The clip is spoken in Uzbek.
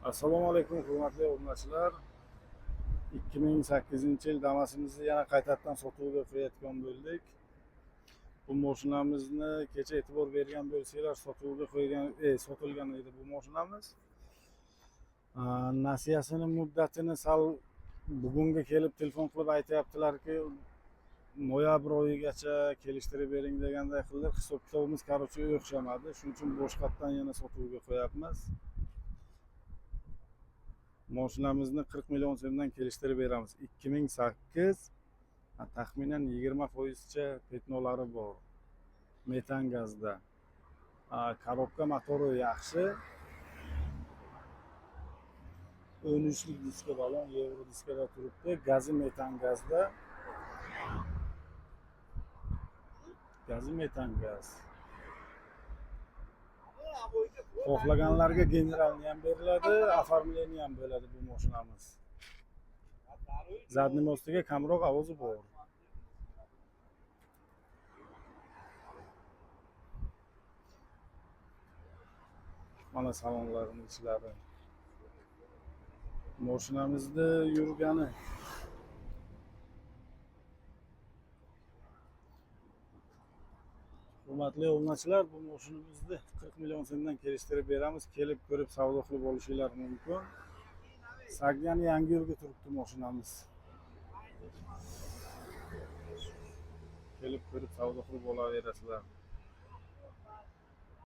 Assalomu alaykum hurmatli obunachilar. 2008-yil Damas'imizni yana qaytadan sotuvga qo'yayotgan bo'ldik. Bu mashinamizni kecha e'tibor bergan bo'lsanglar, sotuvga qo'ygan, sotilgan edi bu mashinamiz. Nasiyasining muddatini sal bugunga kelib telefon qilib aytayaptilarki, noyabr oyigacha kelishtirib bering deganday qildi. Hisob-kitobimiz qarochi o'xshamadi. Shuning uchun boshqatdan yana sotuvga qo'yapmiz. Mashinamizni 40 million so'mdan kelishtirib beramiz. 2008 taxminan 20%cha petnolari bor. Metan gazda. Korobka motori yaxshi. 13lik diska balon Euro diskada turibdi. Gazi metan gazda. Gazi metan gaz. Xohlaganlarga generalni ham beriladi, оформление ham bo'ladi bu mashinamiz. Zadniy mostiga kamroq ovozi bor. Mana salonlarning ichlari. Mashinamizda yurgani. Hurmatli obunachilar, bu mashinamizni 40 million so'mdan kelishtirib beramiz. Kelib ko'rib savdo qilib olishingiz mumkin. Sagyan yangi yo'lga turibdi mashinamiz. Kelib ko'rib savdo qilib olaverasizlar.